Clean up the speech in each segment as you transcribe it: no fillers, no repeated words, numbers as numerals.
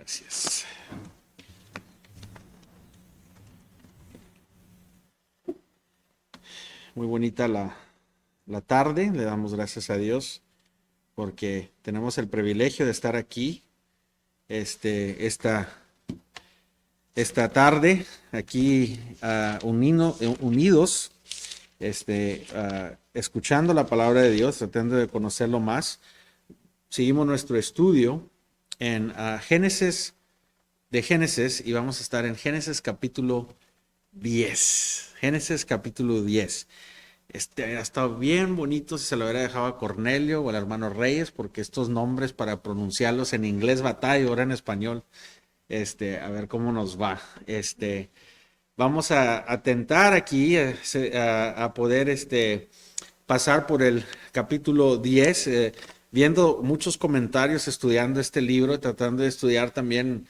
Gracias. Muy bonita la tarde. Le damos gracias a Dios porque tenemos el privilegio de estar aquí esta tarde, aquí unidos, escuchando la palabra de Dios, tratando de conocerlo más. Seguimos nuestro estudio en Génesis y vamos a estar en Génesis capítulo 10. Génesis capítulo 10. Ha estado bien bonito si se lo hubiera dejado a Cornelio o al hermano Reyes, porque estos nombres para pronunciarlos en inglés batalla, ahora en español. A ver cómo nos va. Vamos a tentar aquí a poder pasar por el capítulo 10, viendo muchos comentarios, estudiando este libro, tratando de estudiar también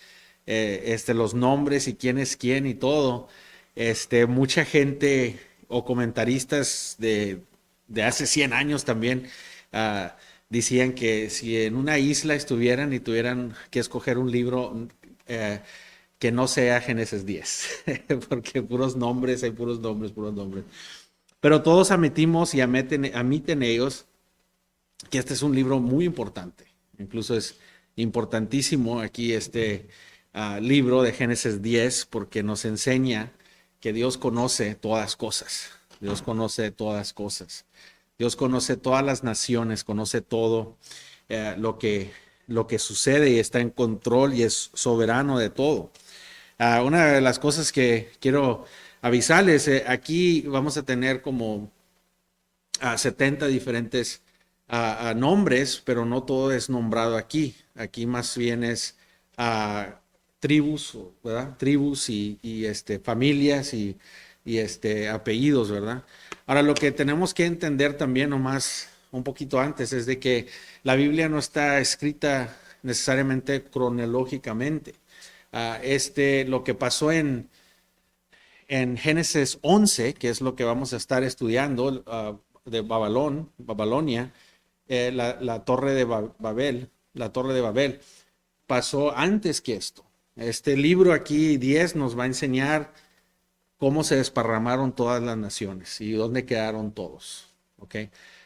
los nombres y quién es quién y todo. Mucha gente o comentaristas de hace 100 años también decían que si en una isla estuvieran y tuvieran que escoger un libro que no sea Génesis 10, porque puros nombres, hay puros nombres, puros nombres. Pero todos admitimos y admiten ellos que este es un libro muy importante. Incluso es importantísimo aquí libro de Génesis 10 porque nos enseña que Dios conoce todas cosas. Dios conoce todas cosas. Dios conoce todas las naciones, conoce todo lo que sucede y está en control y es soberano de todo. Una de las cosas que quiero avisarles, aquí vamos a tener como 70 diferentes nombres, pero no todo es nombrado aquí. Aquí más bien es tribus, ¿verdad? Tribus y familias y apellidos, ¿verdad? Ahora, lo que tenemos que entender también, nomás un poquito antes, es de que la Biblia no está escrita necesariamente cronológicamente. Lo que pasó en Génesis 11, que es lo que vamos a estar estudiando, de Babilonia, la torre de Babel, la torre de Babel, pasó antes que esto. Este libro aquí, 10, nos va a enseñar cómo se desparramaron todas las naciones y dónde quedaron todos. ¿Ok?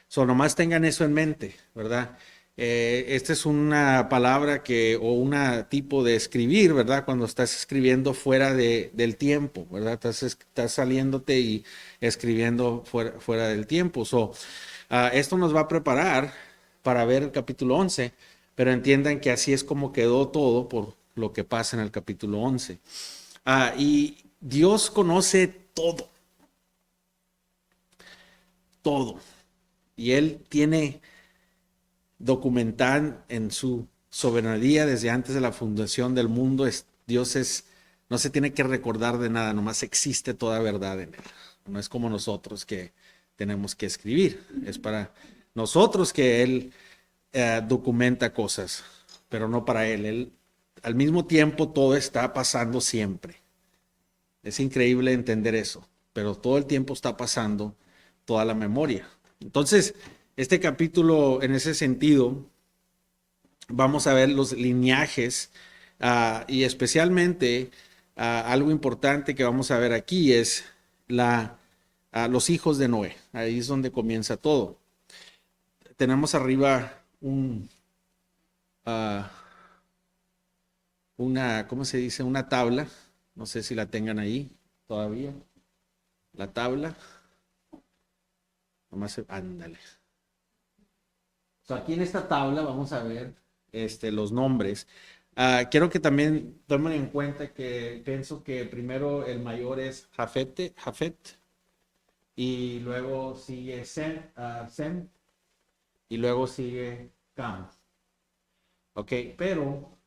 So, nomás tengan eso en mente, ¿verdad? Esta es una palabra o un tipo de escribir, ¿verdad? Cuando estás escribiendo fuera del tiempo, ¿verdad? Estás saliéndote y escribiendo fuera del tiempo. So, esto nos va a preparar para ver el capítulo 11, pero entiendan que así es como quedó todo por lo que pasa en el capítulo 11. Y Dios conoce todo, todo. Y Él tiene documental en su soberanía desde antes de la fundación del mundo. Dios no se tiene que recordar de nada, nomás existe toda verdad en Él. No es como nosotros que tenemos que escribir, es para nosotros que Él documenta cosas, pero no para Él. Al mismo tiempo, todo está pasando siempre. Es increíble entender eso, pero todo el tiempo está pasando toda la memoria. Entonces, este capítulo, en ese sentido, vamos a ver los lineajes y especialmente algo importante que vamos a ver aquí es los hijos de Noé. Ahí es donde comienza todo. Tenemos arriba uh, ¿cómo se dice? Una tabla. No sé si la tengan ahí todavía. La tabla. Ándale. So, aquí en esta tabla vamos a ver los nombres. Quiero que también tomen en cuenta que pienso que primero el mayor es Jafet, y luego sigue Sem, y luego sigue Cam. Ok, pero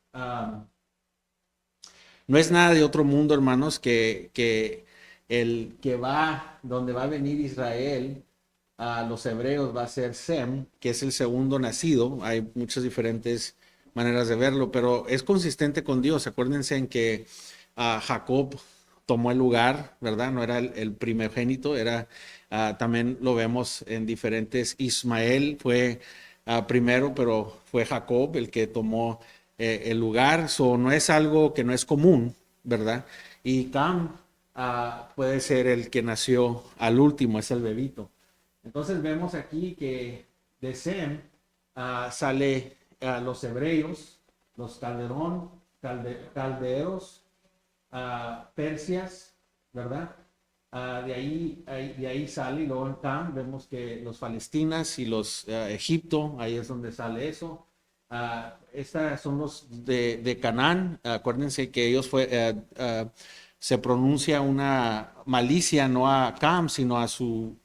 no es nada de otro mundo, hermanos, que el que donde va a venir Israel a los hebreos va a ser Sem, que es el segundo nacido. Hay muchas diferentes maneras de verlo, pero es consistente con Dios. Acuérdense en que Jacob tomó el lugar, ¿verdad? No era el primogénito, también lo vemos en diferentes. Ismael fue primero, pero fue Jacob el que tomó el lugar, no es algo que no es común, ¿verdad? Y Cam puede ser el que nació al último, es el bebito. Entonces vemos aquí que de Sem sale los hebreos, los calderos, persias, ¿verdad? De ahí sale, y luego en Cam vemos que los palestinas y los Egipto, ahí es donde sale eso. Estas son los de Canaán. Acuérdense que ellos se pronuncia una malicia no a Cam, sino a su,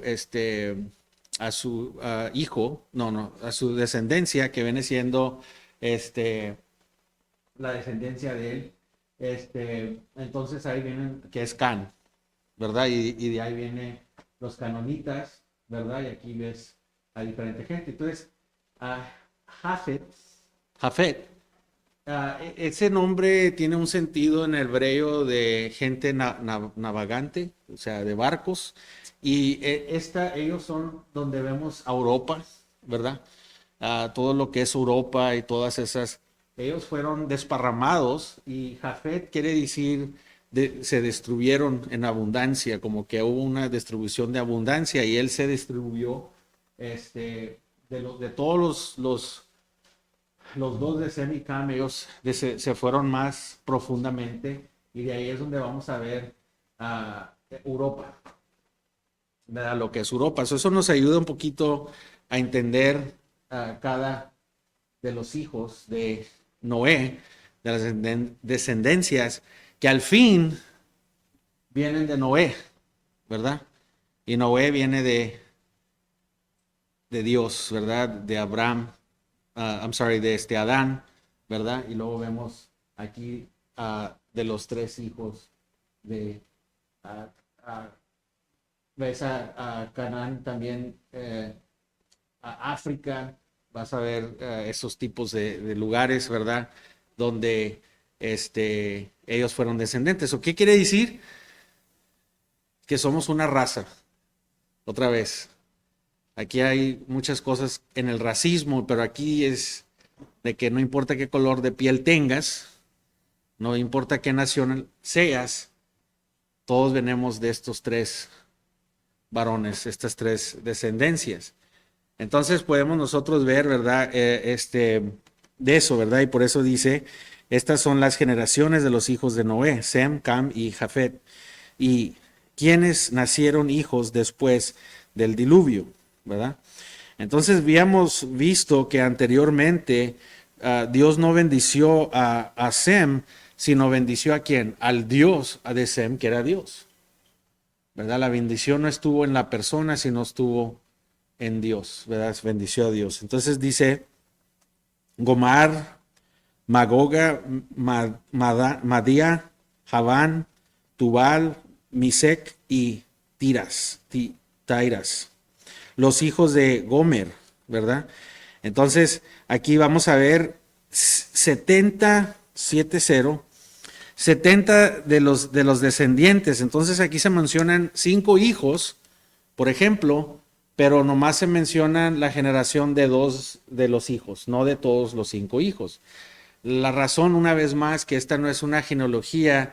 este, hijo, no, a su descendencia, que viene siendo la descendencia de él. Entonces ahí vienen, que es Can, ¿verdad? Y de ahí vienen los canonitas, ¿verdad? Y aquí ves a diferente gente. Entonces, Jafet, ese nombre tiene un sentido en el hebreo de gente navegante, o sea, de barcos. Y ellos son donde vemos a Europa, ¿verdad? Todo lo que es Europa y todas esas. Ellos fueron desparramados y Jafet quiere decir se destruyeron en abundancia, como que hubo una distribución de abundancia y él se distribuyó de todos los dos de Sem y Cam, ellos se fueron más profundamente y de ahí es donde vamos a ver Europa, ¿verdad? Lo que es Europa. Eso nos ayuda un poquito a entender cada de los hijos de Noé, de las descendencias, que al fin vienen de Noé, ¿verdad? Y Noé viene de Dios, ¿verdad? De Abraham, de Adán, ¿verdad? Y luego vemos aquí de los tres hijos de ves a Canaán también, a África, vas a ver esos tipos de lugares, ¿verdad? Donde ellos fueron descendentes. ¿O qué quiere decir? Que somos una raza. Otra vez, aquí hay muchas cosas en el racismo, pero aquí es de que no importa qué color de piel tengas, no importa qué nación seas, todos venimos de estos tres varones, estas tres descendencias. Entonces podemos nosotros ver, ¿verdad? De eso, ¿verdad? Y por eso dice, estas son las generaciones de los hijos de Noé, Sem, Cam y Jafet. Y quienes nacieron hijos después del diluvio, ¿verdad? Entonces habíamos visto que anteriormente Dios no bendició a Sem, sino bendició a quién? Al Dios de Sem, que era Dios, ¿verdad? La bendición no estuvo en la persona, sino estuvo en Dios, ¿verdad? Bendició a Dios. Entonces dice Gomar, Magoga, Madía, Javán, Tubal, Misec y Tairas, los hijos de Gomer, ¿verdad? Entonces aquí vamos a ver 70 de los descendientes. Entonces aquí se mencionan 5 hijos, por ejemplo, pero nomás se mencionan la generación de 2 de los hijos, no de todos los 5 hijos. La razón, una vez más, que esta no es una genealogía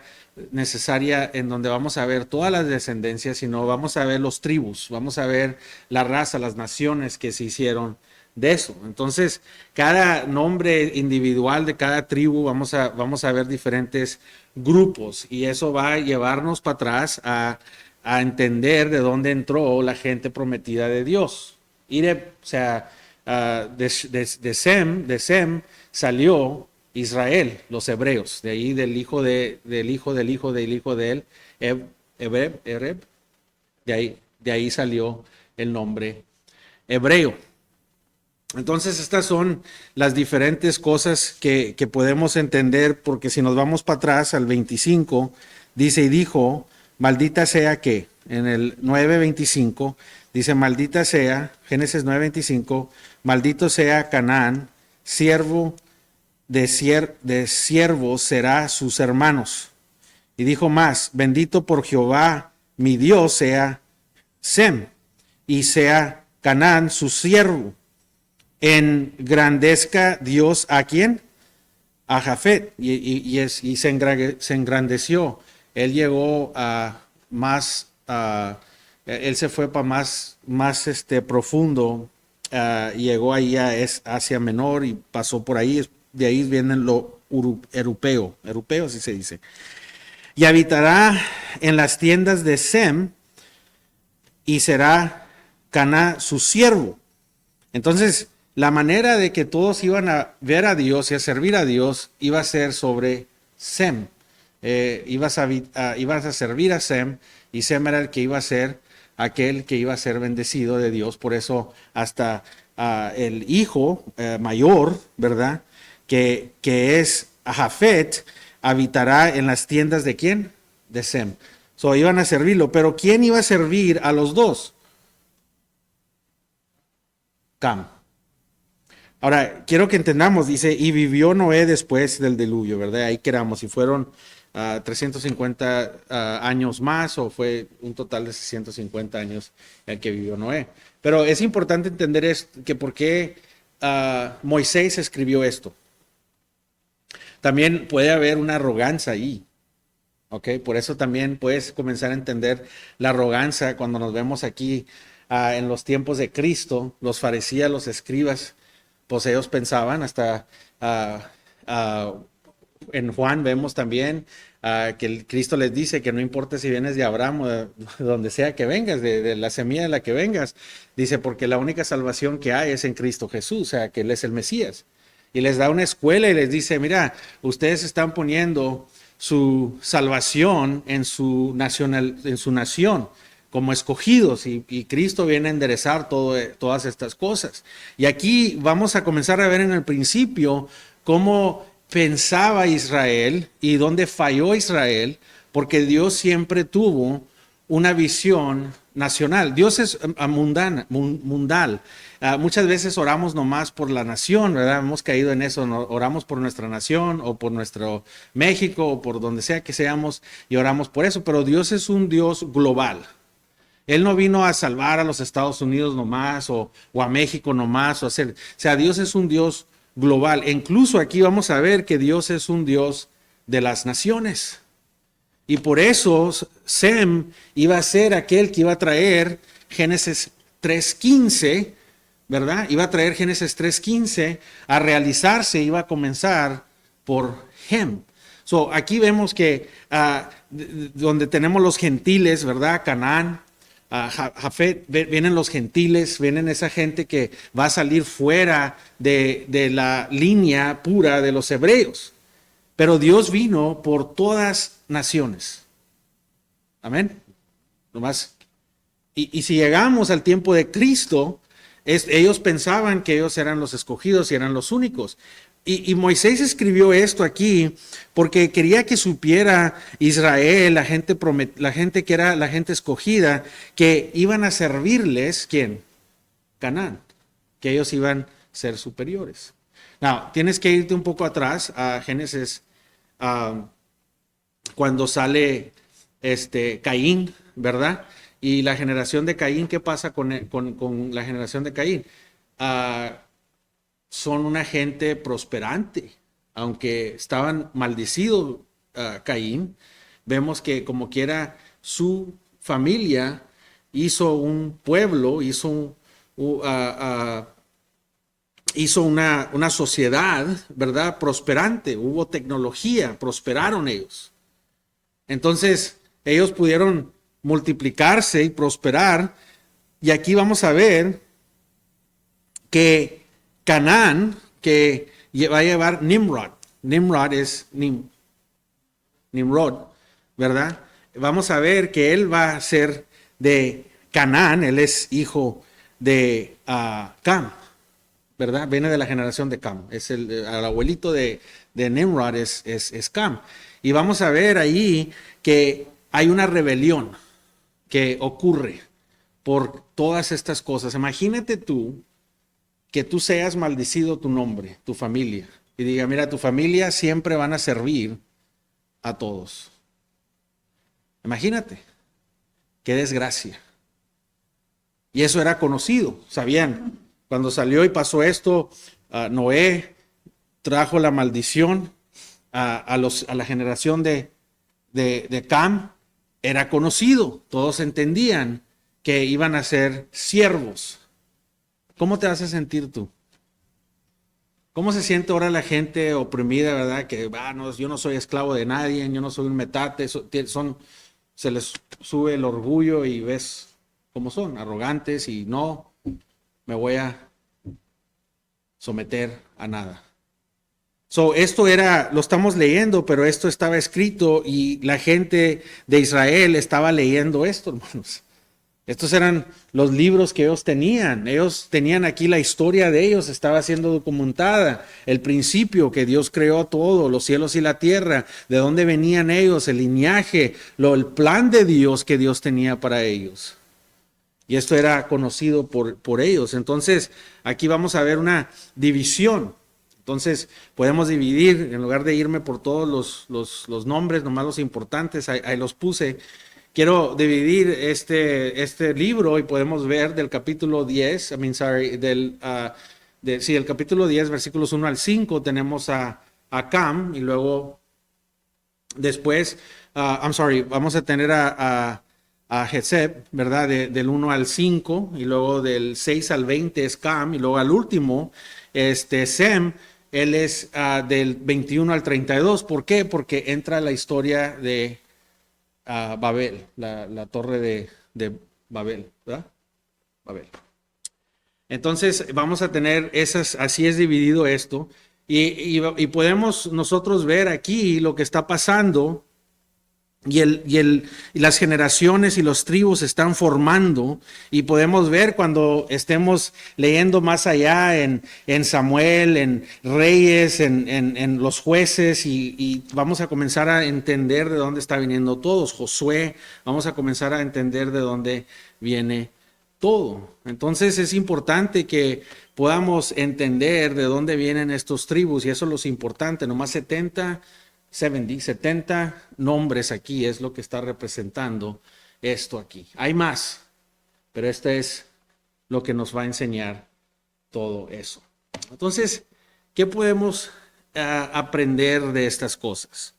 necesaria en donde vamos a ver todas las descendencias, sino vamos a ver los tribus, vamos a ver la raza, las naciones que se hicieron de eso. Entonces, cada nombre individual de cada tribu vamos a ver diferentes grupos y eso va a llevarnos para atrás a entender de dónde entró la gente prometida de Dios. O sea, de Sem salió Israel, los hebreos, de ahí del hijo de él, Ereb, de ahí salió el nombre hebreo. Entonces estas son las diferentes cosas que podemos entender, porque si nos vamos para atrás al 25, dice y dijo, maldita sea que, en el 9:25, dice maldita sea, Génesis 9:25, maldito sea Canaán, siervo de siervos será sus hermanos. Y dijo más, bendito por Jehová, mi Dios sea Sem, y sea Canaán su siervo. engrandezca Dios ¿a quién? A Jafet, y se engrandeció. Él llegó a más, él se fue para más profundo, llegó ahí a Asia Menor y pasó por ahí, de ahí vienen lo europeo, así se dice. Y habitará en las tiendas de Sem, y será Caná su siervo. Entonces, la manera de que todos iban a ver a Dios y a servir a Dios iba a ser sobre Sem. Ibas a servir a Sem, y Sem era el que iba a ser aquel que iba a ser bendecido de Dios. Por eso hasta el hijo mayor, ¿verdad? Que es Jafet, habitará en las tiendas ¿de quién? De Sem. So, iban a servirlo, pero ¿quién iba a servir a los dos? Cam. Ahora, quiero que entendamos, dice, y vivió Noé después del diluvio, ¿verdad? Ahí quedamos, si fueron 350 años más, o fue un total de 650 años el que vivió Noé. Pero es importante entender esto, que por qué Moisés escribió esto. También puede haber una arrogancia ahí. ¿Ok? Por eso también puedes comenzar a entender la arrogancia cuando nos vemos aquí en los tiempos de Cristo, los fariseos, los escribas, pues ellos pensaban hasta en Juan vemos también que el Cristo les dice que no importa si vienes de Abraham o de donde sea que vengas, de la semilla de la que vengas, dice porque la única salvación que hay es en Cristo Jesús, o sea que Él es el Mesías. Y les da una escuela y les dice, mira, ustedes están poniendo su salvación en su nación como escogidos, y Cristo viene a enderezar todas estas cosas. Y aquí vamos a comenzar a ver en el principio cómo pensaba Israel y dónde falló Israel, porque Dios siempre tuvo una visión nacional. Dios es mundal. Muchas veces oramos nomás por la nación, ¿verdad? Hemos caído en eso, ¿no? Oramos por nuestra nación o por nuestro México o por donde sea que seamos y oramos por eso, pero Dios es un Dios global. Él no vino a salvar a los Estados Unidos nomás o a México nomás. O sea, Dios es un Dios global. E incluso aquí vamos a ver que Dios es un Dios de las naciones. Y por eso Sem iba a ser aquel que iba a traer Génesis 3:15, ¿verdad? Iba a traer Génesis 3:15 a realizarse, iba a comenzar por Hem. So, aquí vemos que donde tenemos los gentiles, ¿verdad? Canaán, Jafet, vienen los gentiles, vienen esa gente que va a salir fuera de la línea pura de los hebreos. Pero Dios vino por todas naciones. Amén. Nomás. Y si llegamos al tiempo de Cristo, ellos pensaban que ellos eran los escogidos y eran los únicos. Y Moisés escribió esto aquí porque quería que supiera Israel, la gente que era la gente escogida, que iban a servirles, ¿quién? Canaán, que ellos iban a ser superiores. Now, tienes que irte un poco atrás a Génesis, cuando sale Caín, ¿verdad? Y la generación de Caín, ¿qué pasa con la generación de Caín? Son una gente prosperante, aunque estaban maldecidos Caín, vemos que como quiera su familia hizo un pueblo, hizo una sociedad, ¿verdad? Prosperante, hubo tecnología, prosperaron ellos. Entonces, ellos pudieron multiplicarse y prosperar, y aquí vamos a ver que Canaán, que va a llevar Nimrod. Nimrod es Nimrod, ¿verdad? Vamos a ver que él va a ser de Canaán, él es hijo de Cam, ¿verdad? Viene de la generación de Cam. El abuelito de Nimrod es Cam. Y vamos a ver ahí que hay una rebelión que ocurre por todas estas cosas. Imagínate tú que tú seas maldecido tu nombre, tu familia, y diga, mira, tu familia siempre van a servir a todos. Imagínate, qué desgracia. Y eso era conocido, sabían. Cuando salió y pasó esto, Noé trajo la maldición a la generación de Cam. Era conocido, todos entendían que iban a ser siervos. ¿Cómo te hace sentir tú? ¿Cómo se siente ahora la gente oprimida, verdad? Que no, yo no soy esclavo de nadie, yo no soy un metate, se les sube el orgullo y ves cómo son, arrogantes y no me voy a someter a nada. Esto lo estamos leyendo, pero esto estaba escrito y la gente de Israel estaba leyendo esto, hermanos. Estos eran los libros que ellos tenían. Ellos tenían aquí la historia de ellos, estaba siendo documentada. El principio que Dios creó todo, los cielos y la tierra, de dónde venían ellos, el linaje, el plan de Dios que Dios tenía para ellos. Y esto era conocido por ellos. Entonces, aquí vamos a ver una división. Entonces, podemos dividir, en lugar de irme por todos los nombres, nomás los importantes, ahí los puse. Quiero dividir este libro y podemos ver del capítulo 10, el capítulo 10, versículos 1 al 5, tenemos a Cam y luego después, vamos a tener a Jezeb, ¿verdad? Del 1 al 5 y luego del 6 al 20 es Cam y luego al último, Sem, él es del 21 al 32. ¿Por qué? Porque entra la historia de Babel, la torre de Babel, ¿verdad? Babel. Entonces vamos a tener así es dividido esto, y podemos nosotros ver aquí lo que está pasando, y las generaciones y los tribus se están formando, y podemos ver cuando estemos leyendo más allá en Samuel, en Reyes, en los jueces, y vamos a comenzar a entender de dónde está viniendo todo. Josué, vamos a comenzar a entender de dónde viene todo. Entonces es importante que podamos entender de dónde vienen estos tribus, y eso es lo importante. Nomás 70 nombres aquí es lo que está representando esto aquí. Hay más, pero este es lo que nos va a enseñar todo eso. Entonces, ¿qué podemos aprender de estas cosas?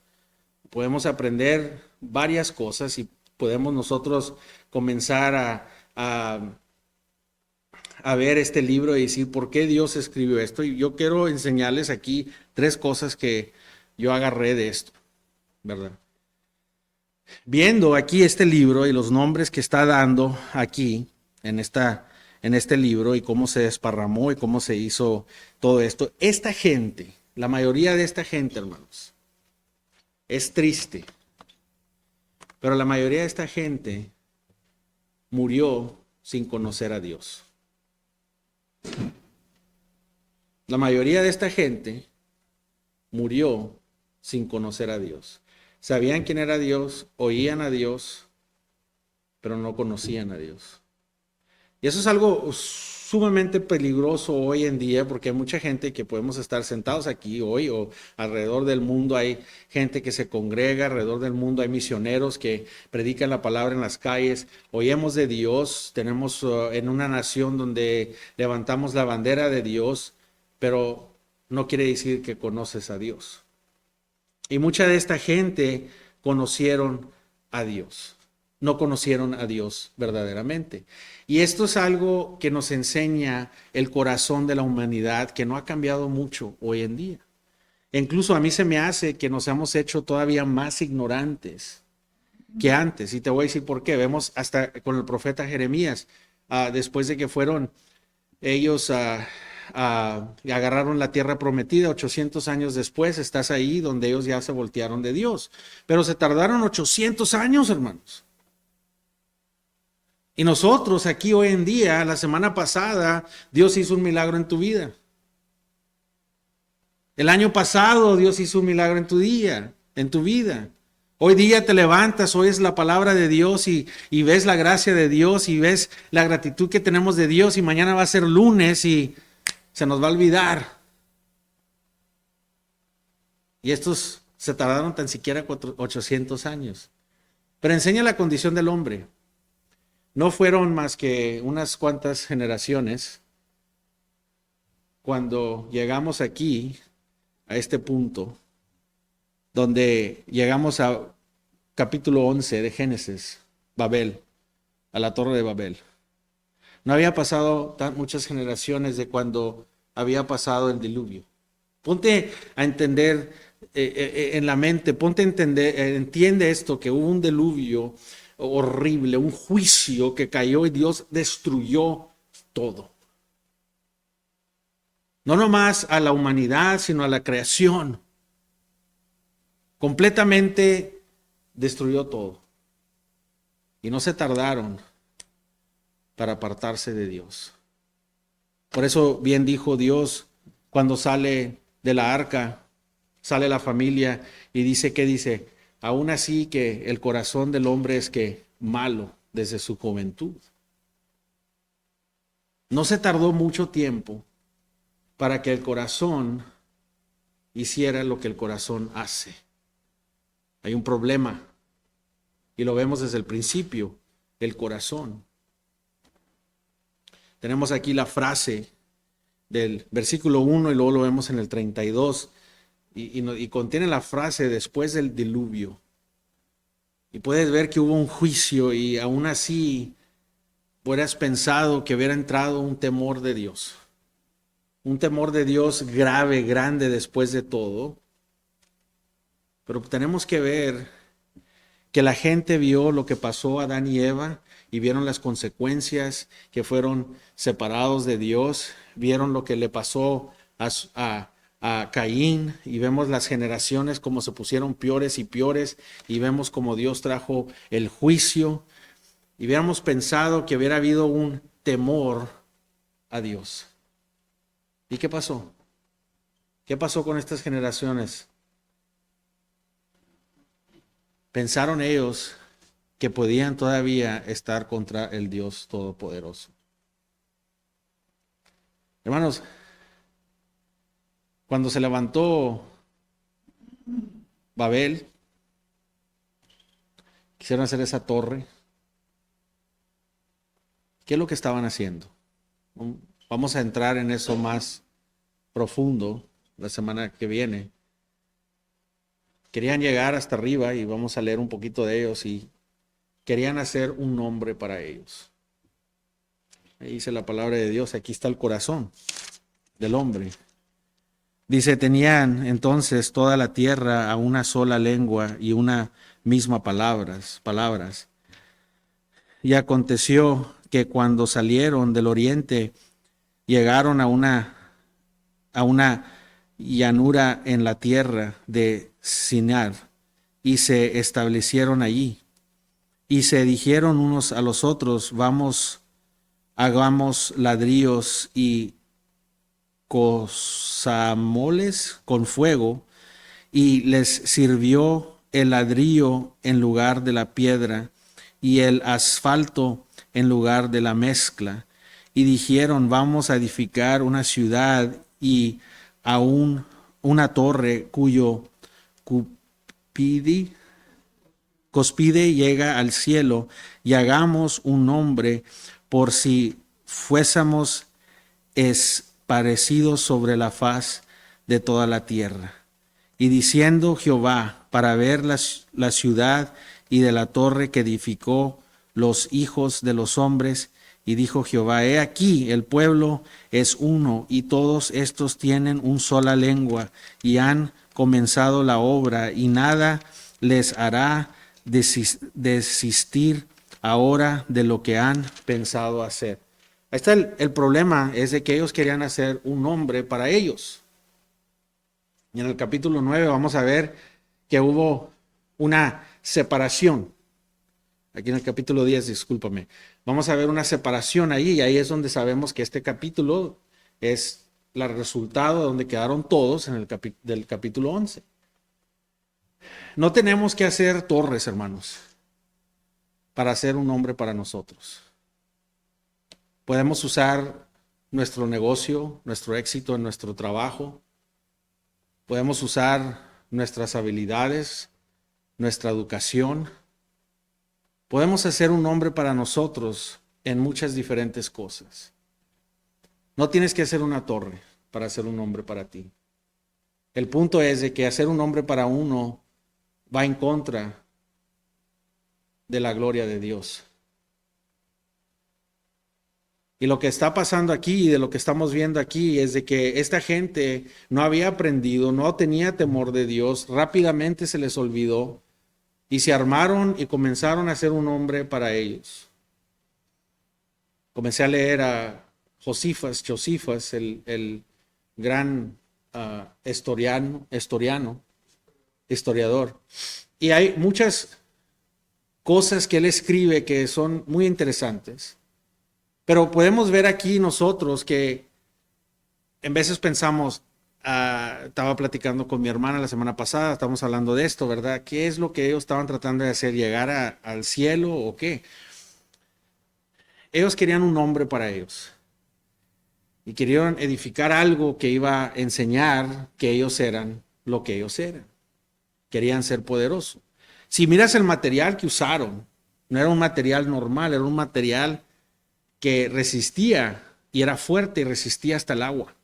Podemos aprender varias cosas y podemos nosotros comenzar a ver este libro y decir por qué Dios escribió esto. Y yo quiero enseñarles aquí 3 cosas que yo agarré de esto, ¿verdad? Viendo aquí este libro y los nombres que está dando aquí en este libro y cómo se desparramó y cómo se hizo todo esto, esta gente, la mayoría de esta gente, hermanos, es triste, pero la mayoría de esta gente murió sin conocer a Dios. La mayoría de esta gente murió sin conocer a Dios. Sabían quién era Dios, oían a Dios, pero no conocían a Dios. Y eso es algo sumamente peligroso hoy en día, porque hay mucha gente que podemos estar sentados aquí hoy o alrededor del mundo. Hay gente que se congrega, alrededor del mundo hay misioneros que predican la palabra en las calles. Oímos de Dios, tenemos en una nación donde levantamos la bandera de Dios, pero no quiere decir que conoces a Dios. Y mucha de esta gente conocieron a Dios, no conocieron a Dios verdaderamente. Y esto es algo que nos enseña el corazón de la humanidad, que no ha cambiado mucho hoy en día. Incluso a mí se me hace que nos hemos hecho todavía más ignorantes que antes. Y te voy a decir por qué. Vemos hasta con el profeta Jeremías, después de que fueron ellos agarraron la tierra prometida, 800 años después estás ahí donde ellos ya se voltearon de Dios. Pero se tardaron 800 años, hermanos. Y nosotros aquí hoy en día, la semana pasada, Dios hizo un milagro en tu vida. El año pasado Dios hizo un milagro en tu vida. Hoy día te levantas, oyes la palabra de Dios y ves la gracia de Dios y ves la gratitud que tenemos de Dios, y mañana va a ser lunes y se nos va a olvidar. Y estos se tardaron tan siquiera 800 años. Pero enseña la condición del hombre. No fueron más que unas cuantas generaciones cuando llegamos aquí, a este punto, donde llegamos a capítulo 11 de Génesis, Babel, a la Torre de Babel. No había pasado muchas generaciones de cuando había pasado el diluvio. Ponte a entender en la mente, ponte a entender, entiende esto, que hubo un diluvio horrible, un juicio que cayó y Dios destruyó todo. No nomás a la humanidad, sino a la creación. Completamente destruyó todo. Y no se tardaron para apartarse de Dios. Por eso bien dijo Dios cuando sale de la arca, sale la familia y dice, ¿qué dice? Aún así que el corazón del hombre es que malo desde su juventud. No se tardó mucho tiempo para que el corazón hiciera lo que el corazón hace. Hay un problema y lo vemos desde el principio, el corazón. Tenemos aquí la frase del versículo 1 y luego lo vemos en el 32 y contiene la frase después del diluvio. Y puedes ver que hubo un juicio y aún así hubieras pensado que hubiera entrado un temor de Dios. Un temor de Dios grave, grande después de todo. Pero tenemos que ver que la gente vio lo que pasó a Adán y Eva y vieron las consecuencias, que fueron separados de Dios, vieron lo que le pasó a Caín y vemos las generaciones como se pusieron peores y peores y vemos como Dios trajo el juicio y hubiéramos pensado que hubiera habido un temor a Dios. ¿Y qué pasó? ¿Qué pasó con estas generaciones? Pensaron ellos que podían todavía estar contra el Dios Todopoderoso. Hermanos, cuando se levantó Babel, quisieron hacer esa torre, ¿qué es lo que estaban haciendo? Vamos a entrar en eso más profundo la semana que viene. Querían llegar hasta arriba y vamos a leer un poquito de ellos y querían hacer un nombre para ellos. Ahí dice la palabra de Dios, aquí está el corazón del hombre. Dice, tenían entonces toda la tierra a una sola lengua y una misma palabras. Y aconteció que cuando salieron del oriente, llegaron a una llanura en la tierra de Sinar y se establecieron allí. Y se dijeron unos a los otros, vamos, hagamos ladrillos y cosamoles con fuego, y les sirvió el ladrillo en lugar de la piedra y el asfalto en lugar de la mezcla. Y dijeron, vamos a edificar una ciudad y aún una torre cuyo cúspide llega al cielo, y hagamos un nombre por si fuésemos esparcidos sobre la faz de toda la tierra. Y diciendo Jehová, para ver la ciudad y de la torre que edificó los hijos de los hombres, y dijo Jehová, he aquí el pueblo es uno, y todos estos tienen una sola lengua, y han comenzado la obra, y nada les hará desistir ahora de lo que han pensado hacer. Ahí está el problema, es de que ellos querían hacer un nombre para ellos. Y en el capítulo 9 vamos a ver que hubo una separación. Aquí en el capítulo 10, discúlpame. Vamos a ver una separación ahí, y ahí es donde sabemos que este capítulo es el resultado de donde quedaron todos en el del capítulo 11. No tenemos que hacer torres, hermanos, para hacer un nombre para nosotros. Podemos usar nuestro negocio, nuestro éxito en nuestro trabajo. Podemos usar nuestras habilidades, nuestra educación. Podemos hacer un nombre para nosotros en muchas diferentes cosas. No tienes que hacer una torre. para hacer un nombre para ti. El punto es de que hacer un nombre para uno va en contra de la gloria de Dios. Y lo que está pasando aquí, de lo que estamos viendo aquí, es de que esta gente no había aprendido, no tenía temor de Dios, rápidamente se les olvidó y se armaron y comenzaron a hacer un nombre para ellos. Comencé a leer a Josifas, el gran historiador. Y hay muchas cosas que él escribe que son muy interesantes. Pero podemos ver aquí nosotros que en veces pensamos, estaba platicando con mi hermana la semana pasada, estamos hablando de esto, ¿verdad? ¿Qué es lo que ellos estaban tratando de hacer? ¿Llegar al cielo o qué? Ellos querían un nombre para ellos. Y querían edificar algo que iba a enseñar que ellos eran lo que ellos eran. Querían ser poderosos. Si miras el material que usaron, no era un material normal, era un material que resistía y era fuerte y resistía hasta el agua.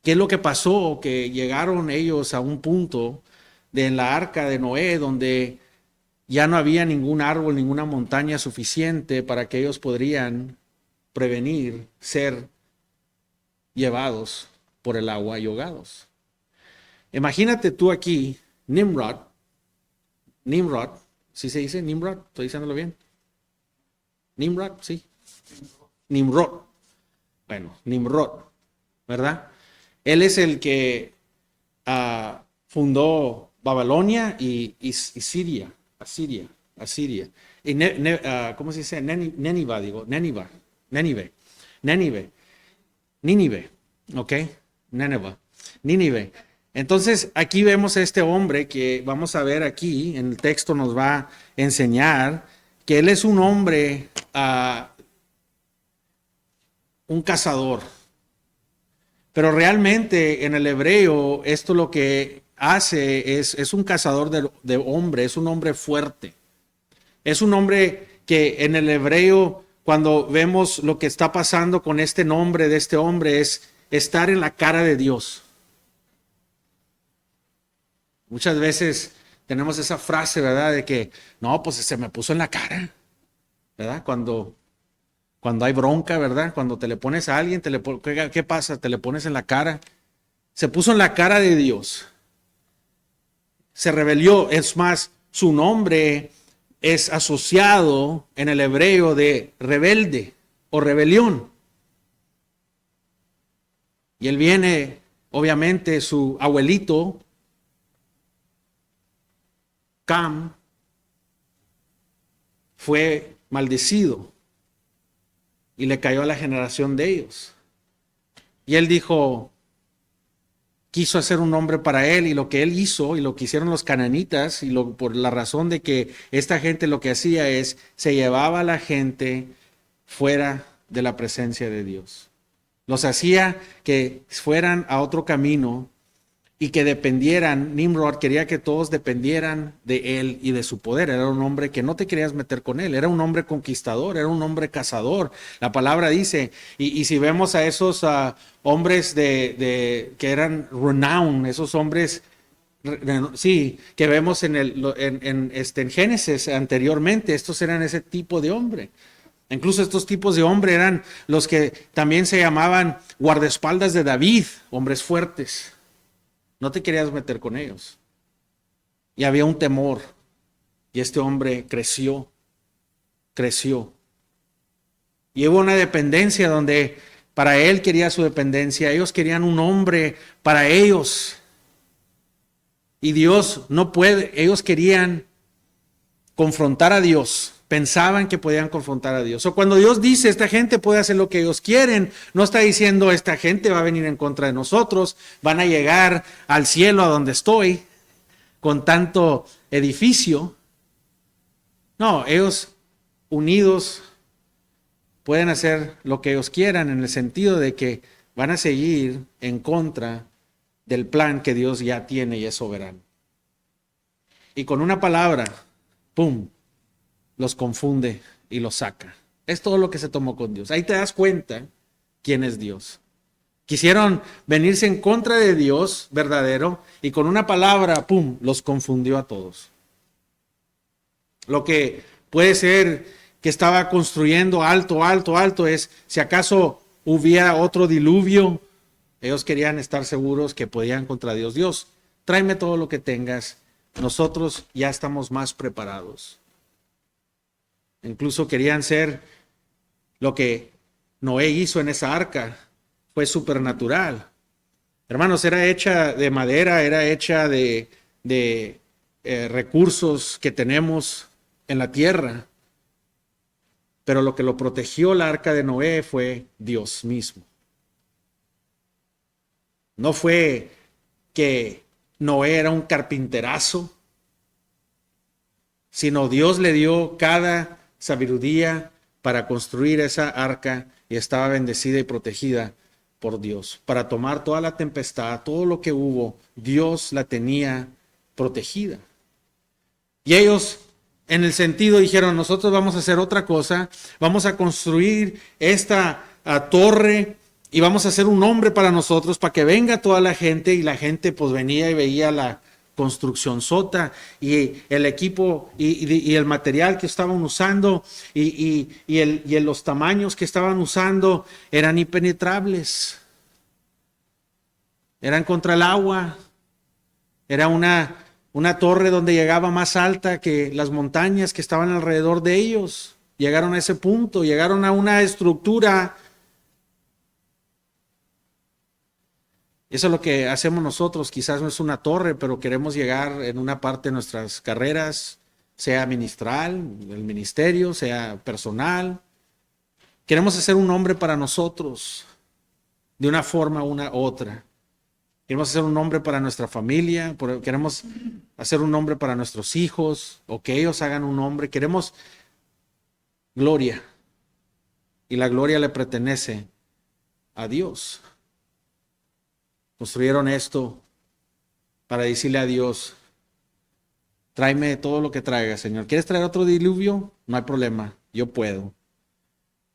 ¿Qué es lo que pasó? Que llegaron ellos a un punto en la arca de Noé donde ya no había ningún árbol, ninguna montaña suficiente para que ellos podrían prevenir ser llevados por el agua y ahogados. Imagínate tú aquí, Nimrod, ¿sí se dice Nimrod? ¿Estoy diciéndolo bien? Nimrod, sí. Nimrod. Bueno, Nimrod, ¿verdad? Él es el que fundó Babilonia y Siria, Asiria. Y ¿cómo se dice? Nínive, ¿ok? Nínive. Entonces, aquí vemos a este hombre que vamos a ver aquí, en el texto nos va a enseñar que él es un hombre, un cazador. Pero realmente en el hebreo esto lo que hace es un cazador de hombre, es un hombre fuerte. Es un hombre que en el hebreo, cuando vemos lo que está pasando con este nombre de este hombre, es estar en la cara de Dios. Muchas veces tenemos esa frase, ¿verdad? De que, no, pues se me puso en la cara, ¿verdad? Cuando hay bronca, ¿verdad? Cuando te le pones a alguien, ¿qué pasa? Te le pones en la cara. Se puso en la cara de Dios. Se rebelió. Es más, su nombre es asociado en el hebreo de rebelde o rebelión. Y él viene, obviamente, su abuelito, Cam, fue maldecido y le cayó a la generación de ellos. Y él quiso hacer un nombre para él, y lo que él hizo y lo que hicieron los cananitas, por la razón de que esta gente lo que hacía es, se llevaba a la gente fuera de la presencia de Dios. Los hacía que fueran a otro camino y que dependieran. Nimrod quería que todos dependieran de él y de su poder. Era un hombre que no te querías meter con él. Era un hombre conquistador, era un hombre cazador. La palabra dice, y si vemos a esos hombres que eran renowned, esos hombres, sí, que vemos en Génesis anteriormente, estos eran ese tipo de hombre. Incluso estos tipos de hombre eran los que también se llamaban guardaespaldas de David, hombres fuertes. No te querías meter con ellos. Y había un temor. Y este hombre creció. Y hubo una dependencia donde para él quería su dependencia. Ellos querían un hombre para ellos. Y Dios no puede. Ellos querían confrontar a Dios. Pensaban que podían confrontar a Dios. O cuando Dios dice, esta gente puede hacer lo que ellos quieren, no está diciendo, esta gente va a venir en contra de nosotros, van a llegar al cielo a donde estoy, con tanto edificio. No, ellos unidos pueden hacer lo que ellos quieran, en el sentido de que van a seguir en contra del plan que Dios ya tiene y es soberano. Y con una palabra, ¡pum!, los confunde y los saca. Es todo lo que se tomó con Dios. Ahí te das cuenta quién es Dios. Quisieron venirse en contra de Dios verdadero y con una palabra, ¡pum!, los confundió a todos. Lo que puede ser que estaba construyendo alto es si acaso hubiera otro diluvio. Ellos querían estar seguros que podían contra Dios. Dios, tráeme todo lo que tengas. Nosotros ya estamos más preparados. Incluso querían ser lo que Noé hizo en esa arca. Fue supernatural. Hermanos, era hecha de madera, era hecha de recursos que tenemos en la tierra. Pero lo que lo protegió la arca de Noé fue Dios mismo. No fue que Noé era un carpinterazo, sino Dios le dio cada sabiduría para construir esa arca y estaba bendecida y protegida por Dios. Para tomar toda la tempestad, todo lo que hubo, Dios la tenía protegida. Y ellos, en el sentido, dijeron, nosotros vamos a hacer otra cosa, vamos a construir esta torre y vamos a hacer un nombre para nosotros, para que venga toda la gente, y la gente pues venía y veía la construcción sota y el equipo y el material que estaban usando y los tamaños que estaban usando eran impenetrables, eran contra el agua, era una torre donde llegaba más alta que las montañas que estaban alrededor de ellos. Llegaron a ese punto, llegaron a una estructura. Eso es lo que hacemos nosotros. Quizás no es una torre, pero queremos llegar en una parte de nuestras carreras, sea ministral, el ministerio, sea personal. Queremos hacer un nombre para nosotros, de una forma u otra. Queremos hacer un nombre para nuestra familia, queremos hacer un nombre para nuestros hijos, o que ellos hagan un nombre. Queremos gloria, y la gloria le pertenece a Dios. Construyeron esto para decirle a Dios, tráeme todo lo que traigas, Señor. ¿Quieres traer otro diluvio? No hay problema, yo puedo.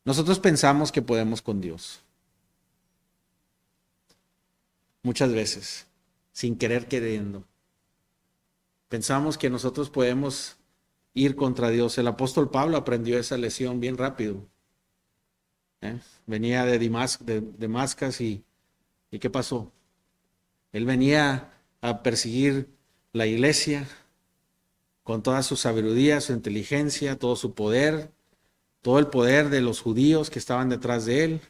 Nosotros pensamos que podemos con Dios. Muchas veces, sin querer queriendo. Pensamos que nosotros podemos ir contra Dios. El apóstol Pablo aprendió esa lección bien rápido. Venía de Damascus y ¿qué pasó? Él venía a perseguir la iglesia con toda su sabiduría, su inteligencia, todo su poder, todo el poder de los judíos que estaban detrás de él.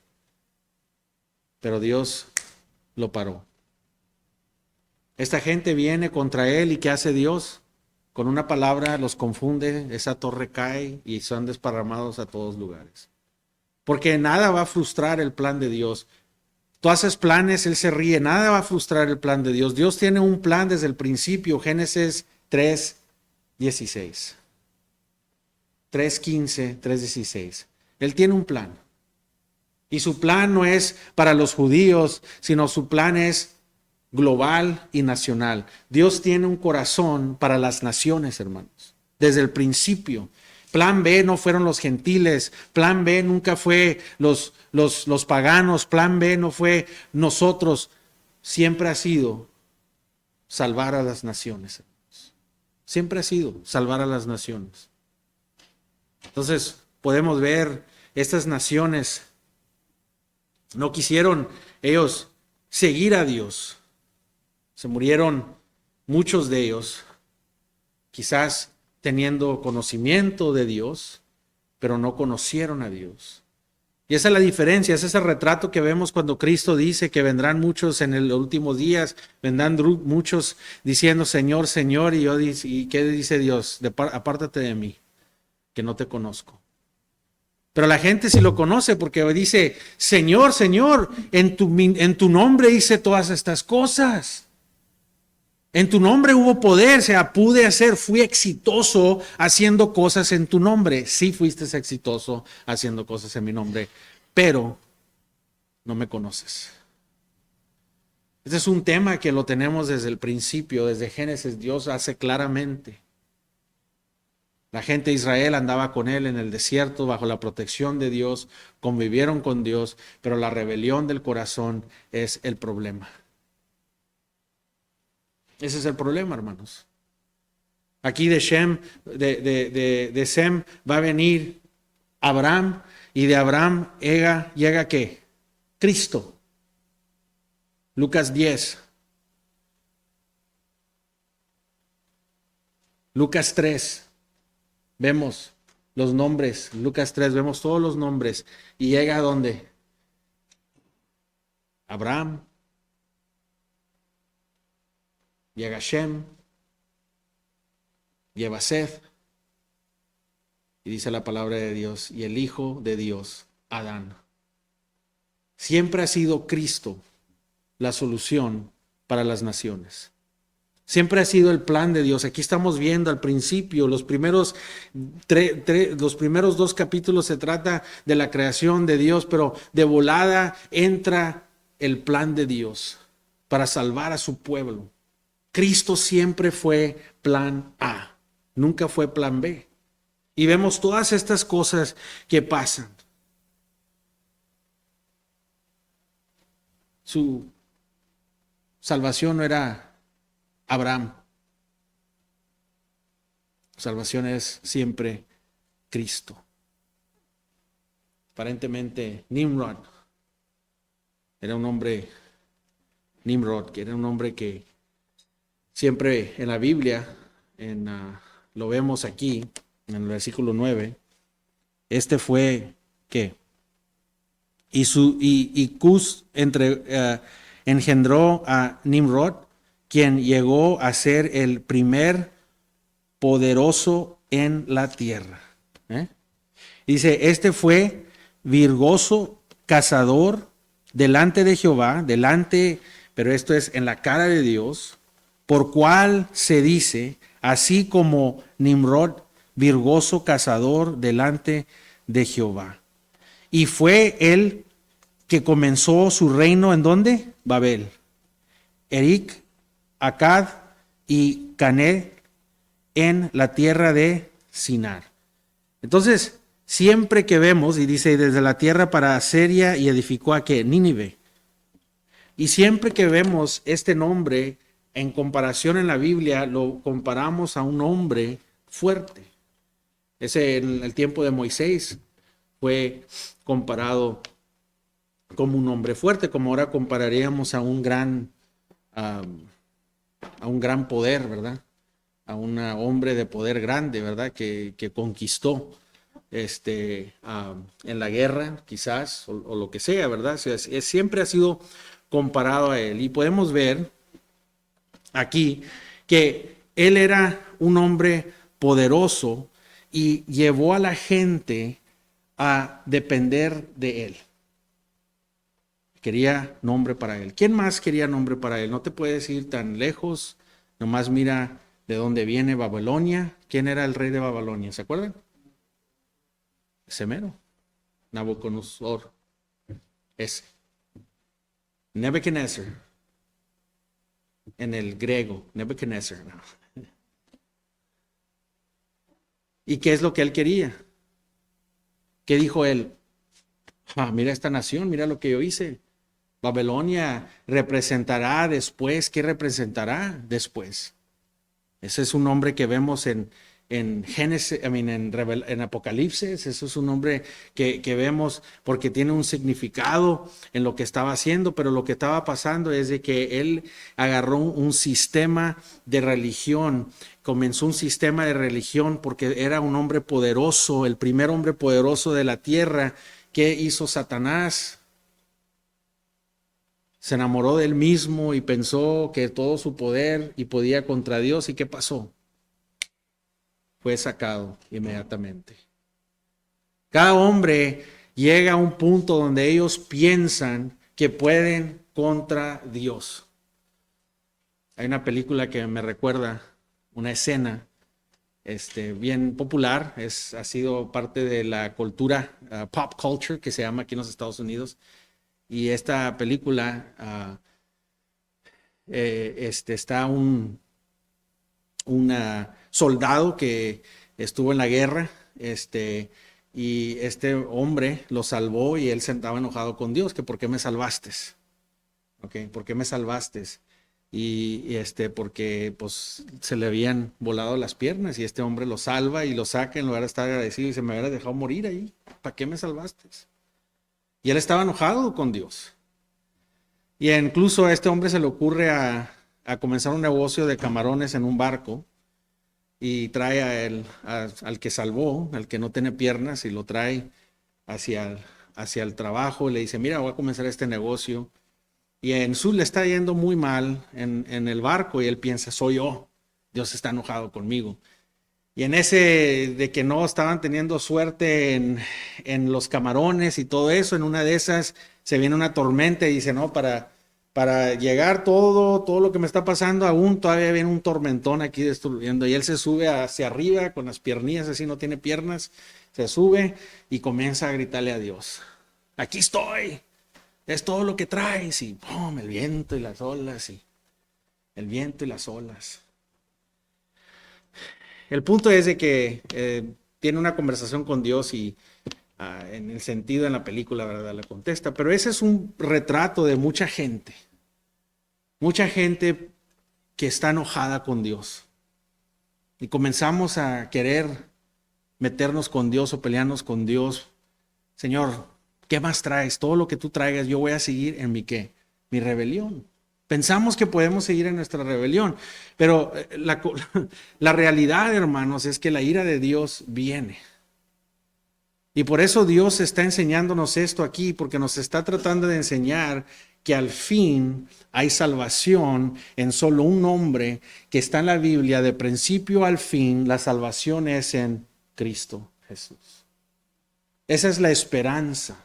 Pero Dios lo paró. Esta gente viene contra él y ¿qué hace Dios? Con una palabra los confunde, esa torre cae y son desparramados a todos lugares. Porque nada va a frustrar el plan de Dios. Tú haces planes, Él se ríe, nada va a frustrar el plan de Dios. Dios tiene un plan desde el principio, Génesis 3:16. 3:15, 3:16. Él tiene un plan. Y su plan no es para los judíos, sino su plan es global y nacional. Dios tiene un corazón para las naciones, hermanos, desde el principio. Plan B no fueron los gentiles, plan B nunca fue los paganos, plan B no fue nosotros, siempre ha sido salvar a las naciones. Siempre ha sido salvar a las naciones. Entonces podemos ver estas naciones no quisieron ellos seguir a Dios. Se murieron muchos de ellos, quizás teniendo conocimiento de Dios, pero no conocieron a Dios. Y esa es la diferencia, ese es el retrato que vemos cuando Cristo dice que vendrán muchos en los últimos días, vendrán muchos diciendo Señor, Señor, y ¿qué dice Dios? Apártate de mí, que no te conozco. Pero la gente sí lo conoce porque dice, Señor, Señor, en tu nombre hice todas estas cosas. En tu nombre hubo poder, fui exitoso haciendo cosas en tu nombre. Sí fuiste exitoso haciendo cosas en mi nombre, pero no me conoces. Este es un tema que lo tenemos desde el principio, desde Génesis. Dios hace claramente. La gente de Israel andaba con él en el desierto bajo la protección de Dios, convivieron con Dios, pero la rebelión del corazón es el problema. Ese es el problema, hermanos. Aquí de Sem va a venir Abraham, y de Abraham llega ¿qué? Cristo. Lucas 10. Lucas 3. Vemos los nombres. Lucas 3, vemos todos los nombres. Y llega a dónde? Abraham. Llega Shem. Lleva Seth. Y dice la palabra de Dios. Y el Hijo de Dios, Adán. Siempre ha sido Cristo la solución para las naciones. Siempre ha sido el plan de Dios. Aquí estamos viendo al principio, los primeros 2 capítulos se trata de la creación de Dios, pero de volada entra el plan de Dios para salvar a su pueblo. Cristo siempre fue plan A, nunca fue plan B. Y vemos todas estas cosas que pasan. Su salvación no era Abraham. Salvación es siempre Cristo. Aparentemente Nimrod era un hombre, que era un hombre que siempre en la Biblia, lo vemos aquí en el versículo 9, este fue ¿qué? Y Cus engendró a Nimrod, quien llegó a ser el primer poderoso en la tierra. Dice, este fue virgoso, cazador, delante de Jehová, pero esto es en la cara de Dios, por cual se dice, así como Nimrod, virgoso, cazador, delante de Jehová. Y fue él que comenzó su reino, ¿en dónde? Babel. Eric, Acad y Cané en la tierra de Sinar. Entonces, siempre que vemos, y dice, desde la tierra para Asiria y edificó a ¿qué? Nínive. Y siempre que vemos este nombre en comparación en la Biblia, lo comparamos a un hombre fuerte. Ese en el tiempo de Moisés fue comparado como un hombre fuerte, como ahora compararíamos a un gran poder, ¿verdad? A un hombre de poder grande, ¿verdad? Que conquistó en la guerra, quizás, o lo que sea, ¿verdad? Siempre ha sido comparado a él. Y podemos ver aquí que él era un hombre poderoso y llevó a la gente a depender de él. Quería nombre para él. ¿Quién más quería nombre para él? No te puedes ir tan lejos. Nomás mira de dónde viene Babilonia. ¿Quién era el rey de Babilonia? ¿Se acuerdan? Ese mero. Nabucodonosor. Es Nebuchadnezzar. En el griego. Nebuchadnezzar. No. ¿Y qué es lo que él quería? ¿Qué dijo él? Mira esta nación, mira lo que yo hice. Babilonia representará después. ¿Qué representará después? Ese es un nombre que vemos en Génesis, en Apocalipsis. Eso es un nombre que vemos porque tiene un significado en lo que estaba haciendo, pero lo que estaba pasando es de que él agarró un sistema de religión, comenzó un sistema de religión porque era un hombre poderoso, el primer hombre poderoso de la tierra. ¿Qué hizo Satanás? Se enamoró de él mismo y pensó que todo su poder y podía contra Dios. ¿Y qué pasó? Fue sacado inmediatamente. Cada hombre llega a un punto donde ellos piensan que pueden contra Dios. Hay una película que me recuerda una escena bien popular, ha sido parte de la cultura, pop culture, que se llama aquí en los Estados Unidos. Y esta película está un soldado que estuvo en la guerra, y este hombre lo salvó y él se estaba enojado con Dios, que ¿por qué me salvaste? Okay, ¿por qué me salvaste? Porque pues se le habían volado las piernas y este hombre lo salva y lo saca en lugar de estar agradecido y se me hubiera dejado morir ahí. ¿Para qué me salvaste? Y él estaba enojado con Dios. Y incluso a este hombre se le ocurre a comenzar un negocio de camarones en un barco y trae al que salvó, al que no tiene piernas, y lo trae hacia el trabajo y le dice, mira, voy a comenzar este negocio. Y en Sur le está yendo muy mal en el barco y él piensa, soy yo, Dios está enojado conmigo. Y en ese de que no estaban teniendo suerte en los camarones y todo eso, en una de esas se viene una tormenta y dice, no, para llegar todo lo que me está pasando, aún todavía viene un tormentón aquí destruyendo. Y él se sube hacia arriba con las piernillas, así no tiene piernas, se sube y comienza a gritarle a Dios, aquí estoy, es todo lo que traes. Y ¡pum!, el viento y las olas, y el viento y las olas. El punto es de que tiene una conversación con Dios y en el sentido en la película, ¿verdad?, le contesta. Pero ese es un retrato de mucha gente que está enojada con Dios. Y comenzamos a querer meternos con Dios o pelearnos con Dios. Señor, ¿qué más traes? Todo lo que tú traigas, yo voy a seguir en mi ¿qué? Mi rebelión. Pensamos que podemos seguir en nuestra rebelión, pero la realidad, hermanos, es que la ira de Dios viene. Y por eso Dios está enseñándonos esto aquí, porque nos está tratando de enseñar que al fin hay salvación en solo un nombre que está en la Biblia, de principio al fin. La salvación es en Cristo Jesús. Esa es la esperanza.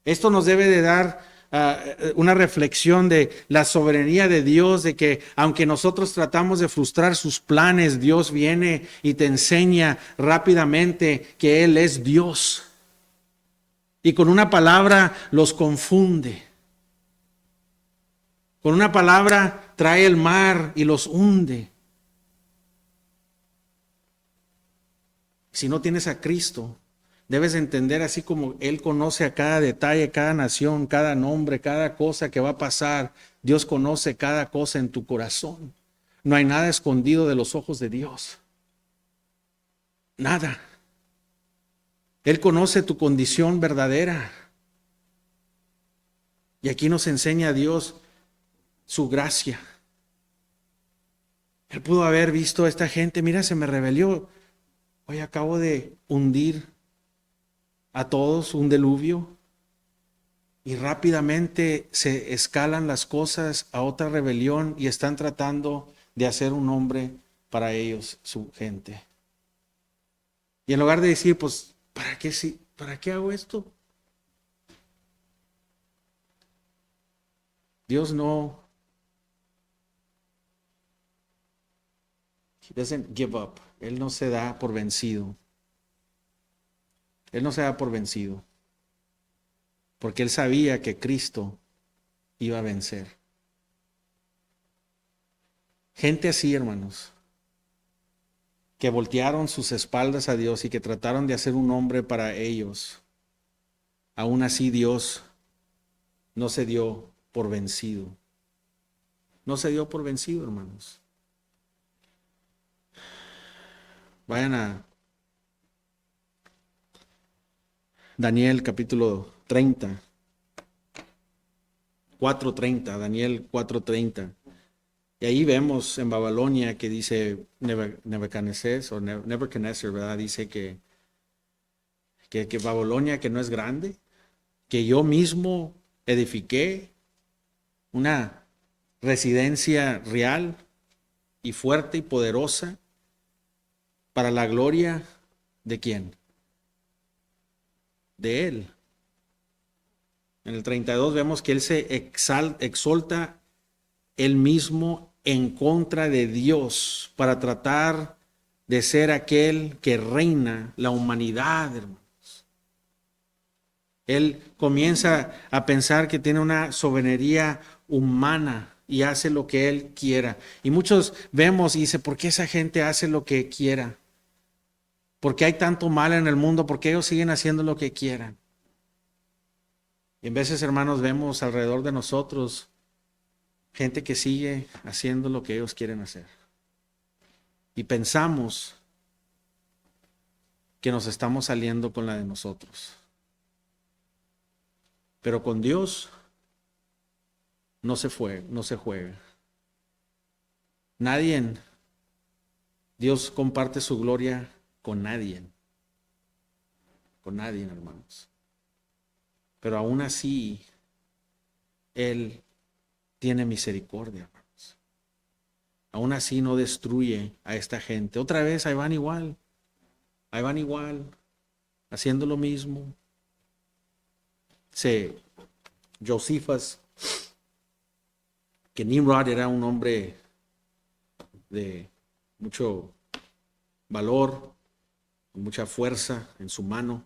Esto nos debe de dar una reflexión de la soberanía de Dios, de que aunque nosotros tratamos de frustrar sus planes, Dios viene y te enseña rápidamente que Él es Dios. Y con una palabra los confunde. Con una palabra trae el mar y los hunde. Si no tienes a Cristo, debes entender, así como Él conoce a cada detalle, cada nación, cada nombre, cada cosa que va a pasar, Dios conoce cada cosa en tu corazón. No hay nada escondido de los ojos de Dios. Nada. Él conoce tu condición verdadera. Y aquí nos enseña a Dios su gracia. Él pudo haber visto a esta gente, mira, se me rebelió. Hoy acabo de hundir a todos, un diluvio, y rápidamente se escalan las cosas a otra rebelión y están tratando de hacer un nombre para ellos, su gente. Y en lugar de decir, pues, ¿para qué hago esto? Dios no, He doesn't give up. Él no se da por vencido. Él no se da por vencido. Porque Él sabía que Cristo iba a vencer. Gente así, hermanos, que voltearon sus espaldas a Dios y que trataron de hacer un nombre para ellos. Aún así Dios no se dio por vencido. No se dio por vencido, hermanos. Vayan a Daniel capítulo 30. 4:30, Daniel 4:30. Y ahí vemos en Babilonia que dice Nebuchadnezzar, ¿verdad? Dice que Babilonia, que no es grande, que yo mismo edifiqué una residencia real y fuerte y poderosa para la gloria ¿de quién? De Él. En el 32 vemos que Él se exalta Él mismo en contra de Dios para tratar de ser aquel que reina la humanidad, hermanos. Él comienza a pensar que tiene una soberanía humana y hace lo que Él quiera. Y muchos vemos y dice, ¿por qué esa gente hace lo que quiera? ¿Por qué hay tanto mal en el mundo? ¿Por qué ellos siguen haciendo lo que quieran? Y en veces, hermanos, vemos alrededor de nosotros gente que sigue haciendo lo que ellos quieren hacer. Y pensamos que nos estamos saliendo con la de nosotros. Pero con Dios no se juega. Dios comparte su gloria con nadie. Con nadie, hermanos. Pero aún así, Él tiene misericordia, hermanos. Aún así no destruye a esta gente. Otra vez, ahí van igual, haciendo lo mismo. Josifas, que Nimrod era un hombre de mucho valor, mucha fuerza en su mano.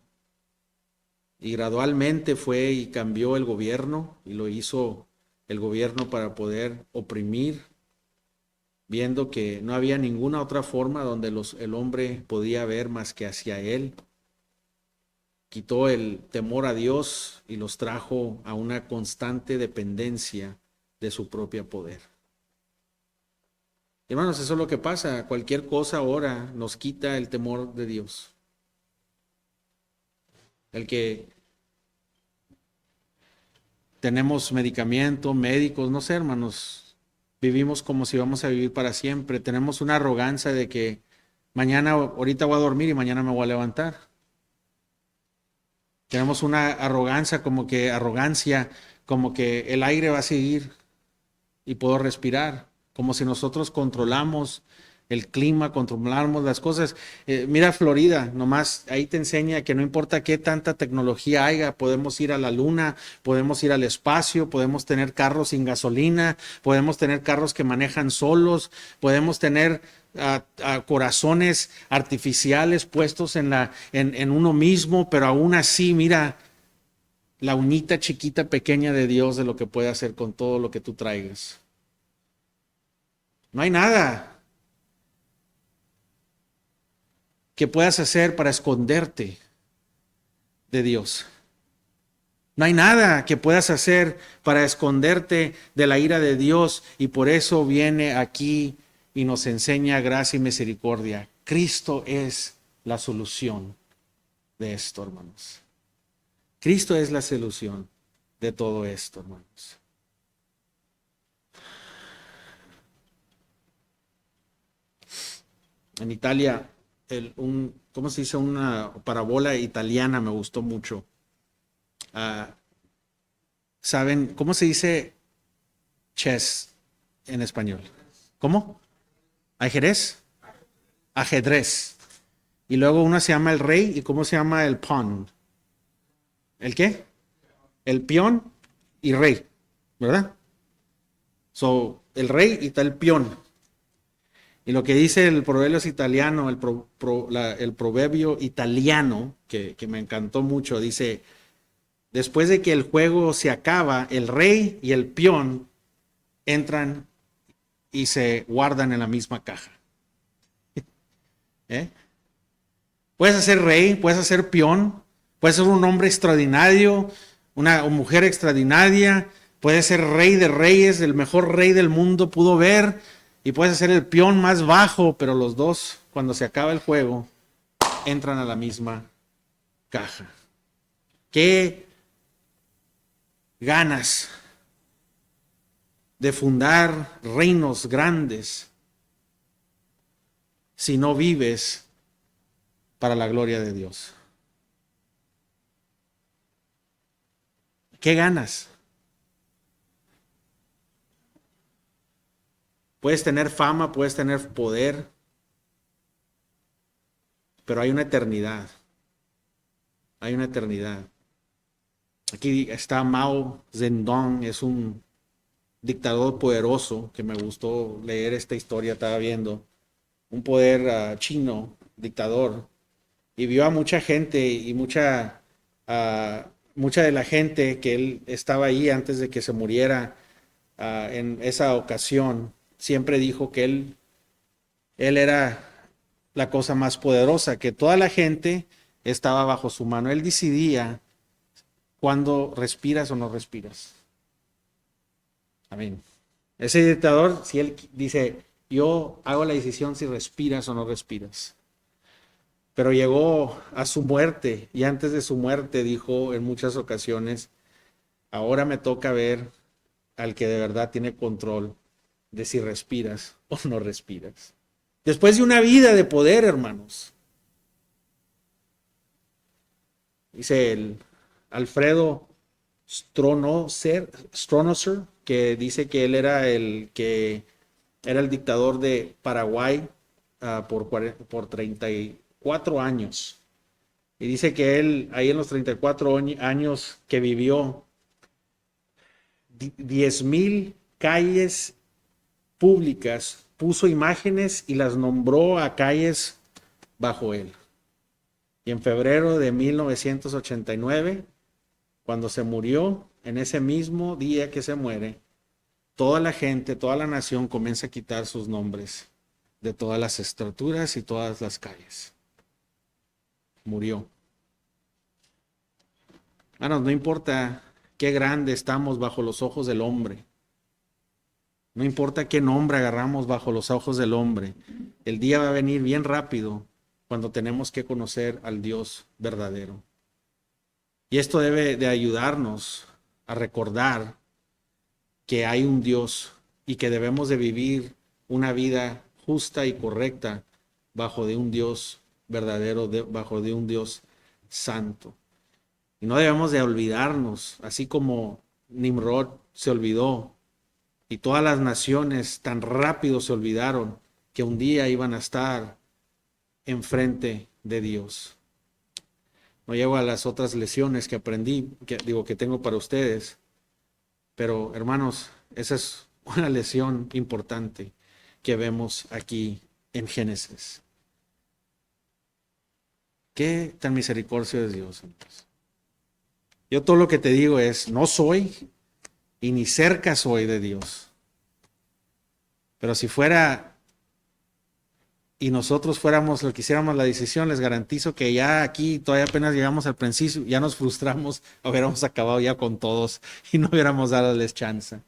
Y gradualmente fue y cambió el gobierno y lo hizo el gobierno para poder oprimir, viendo que no había ninguna otra forma donde el hombre podía ver más que hacia él. Quitó el temor a Dios y los trajo a una constante dependencia de su propio poder. Hermanos, eso es lo que pasa. Cualquier cosa ahora nos quita el temor de Dios. El que tenemos medicamentos, médicos, no sé, hermanos, vivimos como si vamos a vivir para siempre. Tenemos una arrogancia de que ahorita voy a dormir y mañana me voy a levantar. Tenemos una arrogancia como que el aire va a seguir y puedo respirar, como si nosotros controlamos el clima, controlamos las cosas. Mira Florida, nomás ahí te enseña que no importa qué tanta tecnología haya, podemos ir a la luna, podemos ir al espacio, podemos tener carros sin gasolina, podemos tener carros que manejan solos, podemos tener corazones artificiales puestos en uno mismo, pero aún así, mira, la uñita chiquita, pequeña de Dios de lo que puede hacer con todo lo que tú traigas. No hay nada que puedas hacer para esconderte de Dios. No hay nada que puedas hacer para esconderte de la ira de Dios, y por eso viene aquí y nos enseña gracia y misericordia. Cristo es la solución de esto, hermanos. Cristo es la solución de todo esto, hermanos. En Italia, ¿cómo se dice? Una parábola italiana me gustó mucho. ¿Saben cómo se dice chess en español? ¿Cómo? ¿Ajedrez? Ajedrez. Y luego uno se llama el rey, ¿y cómo se llama el pawn? ¿El qué? El peón y rey, ¿verdad? El rey y está el peón. Y lo que dice el proverbio italiano, el proverbio italiano, que me encantó mucho, dice: después de que el juego se acaba, el rey y el peón entran y se guardan en la misma caja. ¿Eh? Puedes ser rey, puedes ser peón, puedes ser un hombre extraordinario, una mujer extraordinaria, puedes ser rey de reyes, el mejor rey del mundo pudo ver, y puedes ser el peón más bajo, pero los dos, cuando se acaba el juego, entran a la misma caja. ¿Qué ganas de fundar reinos grandes si no vives para la gloria de Dios? ¿Qué ganas? Puedes tener fama, puedes tener poder, pero hay una eternidad. Hay una eternidad. Aquí está Mao Zedong, es un dictador poderoso que me gustó leer esta historia, estaba viendo. Un poder chino, dictador, y vio a mucha gente y mucha de la gente que él estaba ahí antes de que se muriera en esa ocasión, siempre dijo que él era la cosa más poderosa, que toda la gente estaba bajo su mano. Él decidía cuándo respiras o no respiras. Amén. Ese dictador, si él dice, yo hago la decisión si respiras o no respiras. Pero llegó a su muerte y antes de su muerte dijo en muchas ocasiones, ahora me toca ver al que de verdad tiene control de si respiras o no respiras. Después de una vida de poder, hermanos. Dice el Alfredo Stroessner, que dice que él era el dictador de Paraguay por 34 años. Y dice que él, ahí en los 34 años que vivió, 10,000 calles públicas, puso imágenes y las nombró a calles bajo él. Y en febrero de 1989, cuando se murió, en ese mismo día que se muere, toda la gente, toda la nación comienza a quitar sus nombres de todas las estructuras y todas las calles. Murió. Hermanos, no importa qué grande estamos bajo los ojos del hombre. No importa qué nombre agarramos bajo los ojos del hombre. El día va a venir bien rápido cuando tenemos que conocer al Dios verdadero. Y esto debe de ayudarnos a recordar que hay un Dios y que debemos de vivir una vida justa y correcta bajo de un Dios verdadero, bajo de un Dios santo. Y no debemos de olvidarnos, así como Nimrod se olvidó y todas las naciones tan rápido se olvidaron que un día iban a estar enfrente de Dios. No llego a las otras lecciones que aprendí, que tengo para ustedes, pero hermanos, esa es una lección importante que vemos aquí en Génesis. Qué tan misericordioso es Dios, entonces. Yo todo lo que te digo es, no soy y ni cerca soy de Dios. Pero si fuera y nosotros fuéramos lo que hiciéramos la decisión, les garantizo que ya aquí todavía apenas llegamos al principio, ya nos frustramos, hubiéramos acabado ya con todos y no hubiéramos dado chance.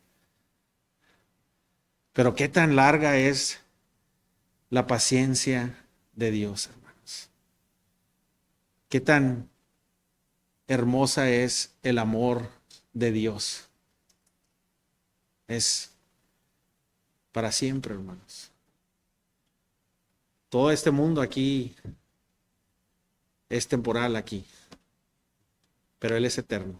Pero qué tan larga es la paciencia de Dios, hermanos. Qué tan hermosa es el amor de Dios. Es para siempre, hermanos. Todo este mundo aquí es temporal aquí, pero Él es eterno.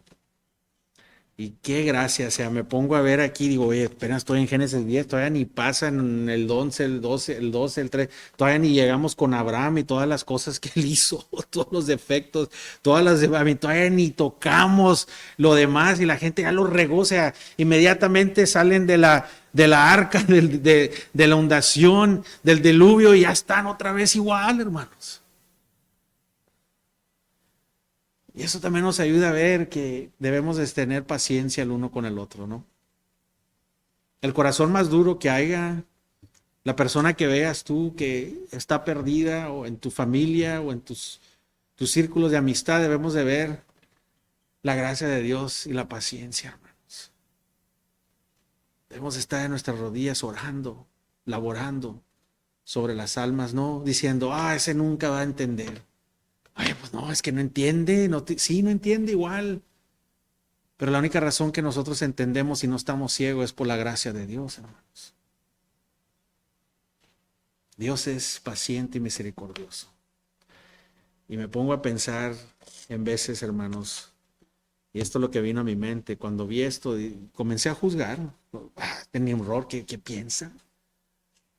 Y qué gracia, o sea, me pongo a ver aquí, digo, oye, apenas estoy en Génesis 10, todavía ni pasa en el 11, el 12, el 12, el 3, todavía ni llegamos con Abraham y todas las cosas que él hizo, todos los defectos, todavía ni tocamos lo demás y la gente ya lo regó, o sea, inmediatamente salen de la arca, de la inundación, del diluvio y ya están otra vez igual, hermanos. Y eso también nos ayuda a ver que debemos de tener paciencia el uno con el otro, ¿no? El corazón más duro que haya, la persona que veas tú que está perdida o en tu familia o en tus círculos de amistad, debemos de ver la gracia de Dios y la paciencia, hermanos. Debemos estar en nuestras rodillas orando, laborando sobre las almas, no diciendo, ese nunca va a entender. Ay, pues no, es que no entiende, sí, no entiende igual. Pero la única razón que nosotros entendemos y no estamos ciegos es por la gracia de Dios, hermanos. Dios es paciente y misericordioso. Y me pongo a pensar en veces, hermanos, y esto es lo que vino a mi mente, cuando vi esto, comencé a juzgar. Tenía un error, ¿qué piensa?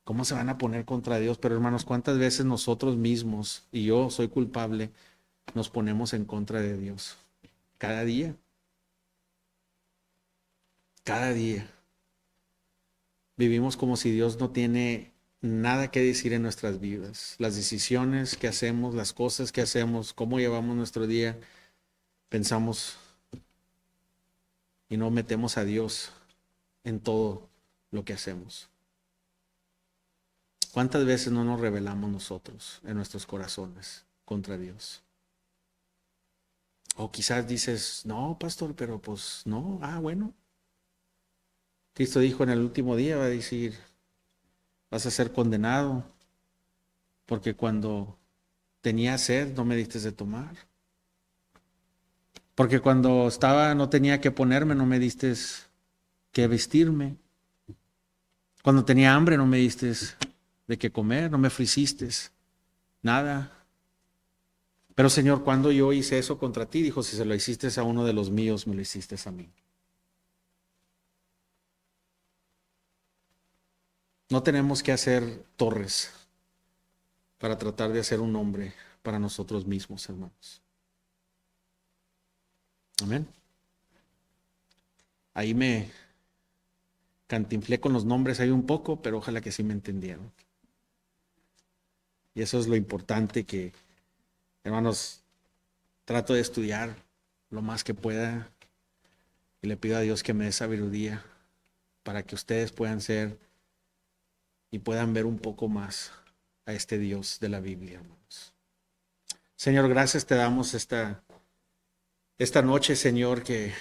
¿Cómo se van a poner contra Dios? Pero hermanos, ¿cuántas veces nosotros mismos, y yo soy culpable, nos ponemos en contra de Dios? Cada día. Cada día. Vivimos como si Dios no tiene nada que decir en nuestras vidas. Las decisiones que hacemos, las cosas que hacemos, cómo llevamos nuestro día, pensamos y no metemos a Dios en todo lo que hacemos. ¿Cuántas veces no nos rebelamos nosotros en nuestros corazones contra Dios? O quizás dices, no, pastor, pero pues no, bueno. Cristo dijo en el último día, va a decir, vas a ser condenado, porque cuando tenía sed no me diste de tomar. Porque cuando estaba no tenía que ponerme, no me diste que vestirme. Cuando tenía hambre no me diste de qué comer, no me ofreciste nada. Pero Señor, cuando yo hice eso contra ti, dijo, si se lo hiciste a uno de los míos, me lo hiciste a mí. No tenemos que hacer torres para tratar de hacer un hombre para nosotros mismos, hermanos. Amén. Ahí me cantinflé con los nombres ahí un poco, pero ojalá que sí me entendieron. Y eso es lo importante que, hermanos, trato de estudiar lo más que pueda y le pido a Dios que me dé sabiduría para que ustedes puedan ser y puedan ver un poco más a este Dios de la Biblia, hermanos. Señor, gracias te damos esta noche, Señor, que,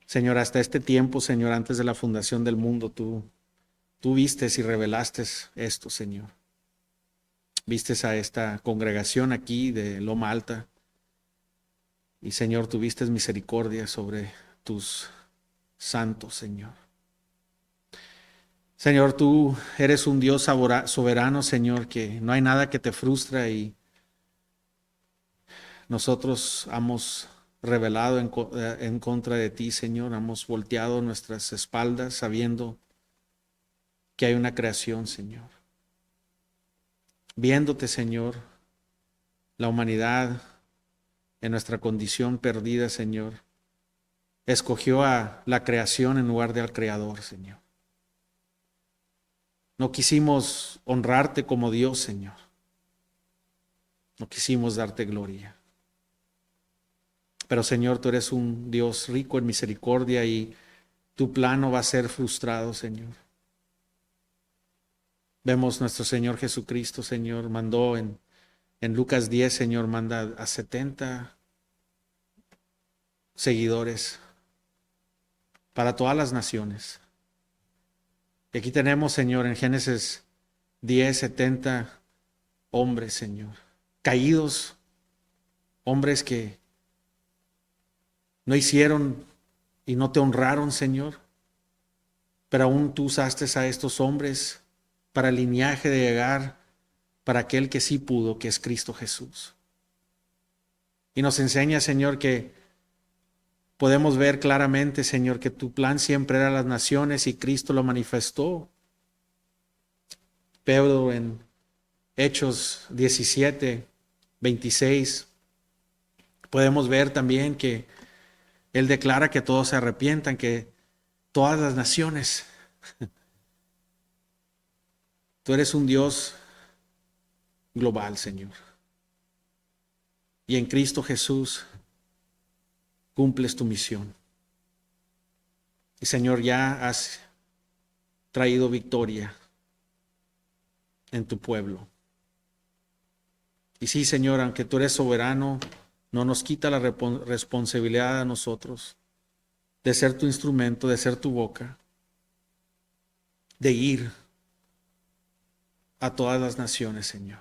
Señor, hasta este tiempo, Señor, antes de la fundación del mundo, tú vistes y revelaste esto, Señor. Vistes a esta congregación aquí de Loma Alta y, Señor, tuviste misericordia sobre tus santos, Señor. Señor, tú eres un Dios soberano, Señor, que no hay nada que te frustra y nosotros hemos rebelado en contra de ti, Señor. Hemos volteado nuestras espaldas sabiendo que hay una creación, Señor. Viéndote, Señor, la humanidad en nuestra condición perdida, Señor, escogió a la creación en lugar de al Creador, Señor. No quisimos honrarte como Dios, Señor. No quisimos darte gloria. Pero, Señor, tú eres un Dios rico en misericordia y tu plan no va a ser frustrado, Señor. Vemos nuestro Señor Jesucristo, Señor, mandó en Lucas 10, Señor, manda a 70 seguidores para todas las naciones. Y aquí tenemos, Señor, en Génesis 10, 70 hombres, Señor, caídos, hombres que no hicieron y no te honraron, Señor, pero aún tú usaste a estos hombres para el linaje de llegar para aquel que sí pudo, que es Cristo Jesús. Y nos enseña, Señor, que podemos ver claramente, Señor, que tu plan siempre era las naciones y Cristo lo manifestó. Pedro en Hechos 17, 26, podemos ver también que Él declara que todos se arrepientan, que todas las naciones. Tú eres un Dios global, Señor. Y en Cristo Jesús cumples tu misión. Y Señor, ya has traído victoria en tu pueblo. Y sí, Señor, aunque tú eres soberano, no nos quita la responsabilidad a nosotros de ser tu instrumento, de ser tu boca, de ir a todas las naciones, Señor.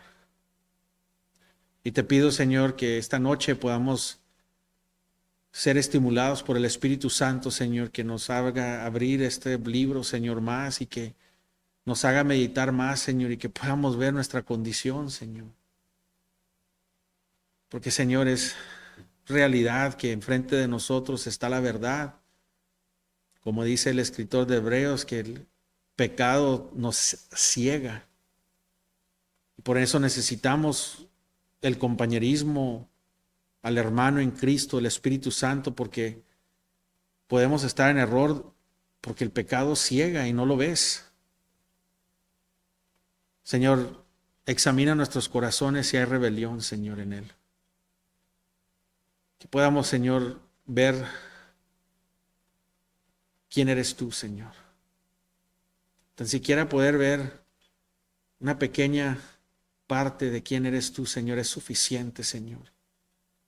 Y te pido, Señor, que esta noche podamos ser estimulados por el Espíritu Santo, Señor, que nos haga abrir este libro, Señor, más y que nos haga meditar más, Señor, y que podamos ver nuestra condición, Señor. Porque, Señor, es realidad que enfrente de nosotros está la verdad. Como dice el escritor de Hebreos, que el pecado nos ciega. Y por eso necesitamos el compañerismo al hermano en Cristo, el Espíritu Santo, porque podemos estar en error porque el pecado ciega y no lo ves. Señor, examina nuestros corazones si hay rebelión, Señor, en él. Que podamos, Señor, ver quién eres tú, Señor. Tan siquiera poder ver una pequeña parte de quién eres tú, Señor, es suficiente, Señor,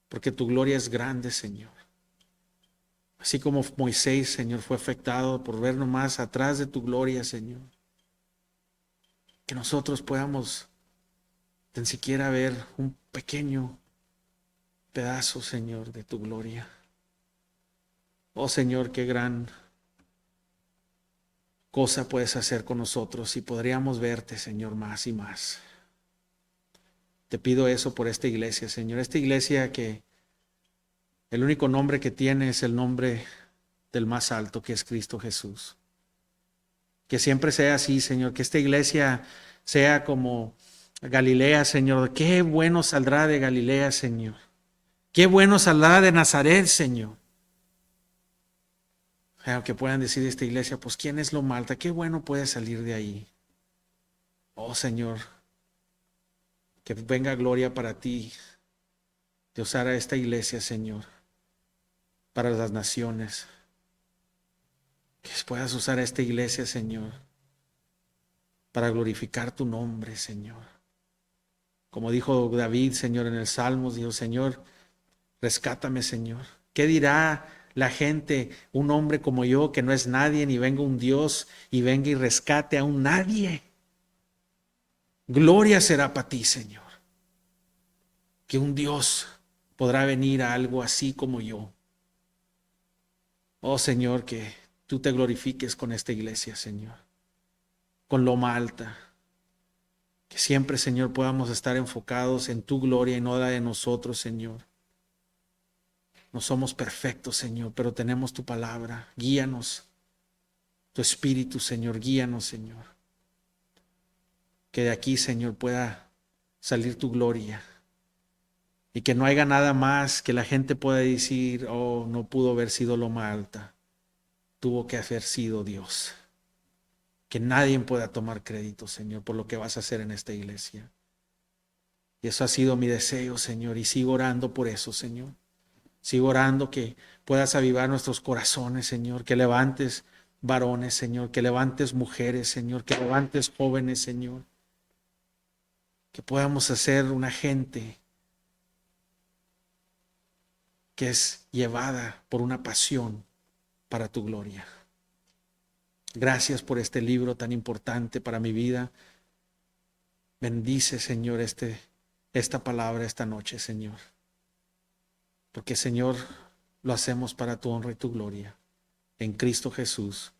porque tu gloria es grande, Señor. Así como Moisés, Señor, fue afectado por ver nomás atrás de tu gloria, Señor, que nosotros podamos tan siquiera ver un pequeño pedazo, Señor, de tu gloria. Oh, Señor, qué gran cosa puedes hacer con nosotros y podríamos verte, Señor, más y más. Te pido eso por esta iglesia, Señor. Esta iglesia que el único nombre que tiene es el nombre del más alto, que es Cristo Jesús. Que siempre sea así, Señor. Que esta iglesia sea como Galilea, Señor. Qué bueno saldrá de Galilea, Señor. Qué bueno saldrá de Nazaret, Señor. Que puedan decir esta iglesia, pues ¿quién es lo Malta? Qué bueno puede salir de ahí. Oh, Señor, que venga gloria para ti de usar a esta iglesia, Señor, para las naciones. Que puedas usar a esta iglesia, Señor, para glorificar tu nombre, Señor. Como dijo David, Señor, en el Salmos, dijo, Señor, rescátame, Señor. ¿Qué dirá la gente, un hombre como yo, que no es nadie, ni venga un Dios y venga y rescate a un nadie? Gloria será para ti, Señor, que un Dios podrá venir a algo así como yo. Oh, Señor, que tú te glorifiques con esta iglesia, Señor, con Loma Alta. Que siempre, Señor, podamos estar enfocados en tu gloria y no la de nosotros, Señor. No somos perfectos, Señor, pero tenemos tu palabra. Guíanos, tu espíritu, Señor, guíanos, Señor. Que de aquí, Señor, pueda salir tu gloria. Y que no haya nada más que la gente pueda decir, oh, no pudo haber sido Loma Alta. Tuvo que haber sido Dios. Que nadie pueda tomar crédito, Señor, por lo que vas a hacer en esta iglesia. Y eso ha sido mi deseo, Señor, y sigo orando por eso, Señor. Sigo orando que puedas avivar nuestros corazones, Señor, que levantes varones, Señor, que levantes mujeres, Señor, que levantes jóvenes, Señor. Que podamos hacer una gente que es llevada por una pasión para tu gloria. Gracias por este libro tan importante para mi vida. Bendice, Señor, esta palabra esta noche, Señor. Porque, Señor, lo hacemos para tu honra y tu gloria. En Cristo Jesús.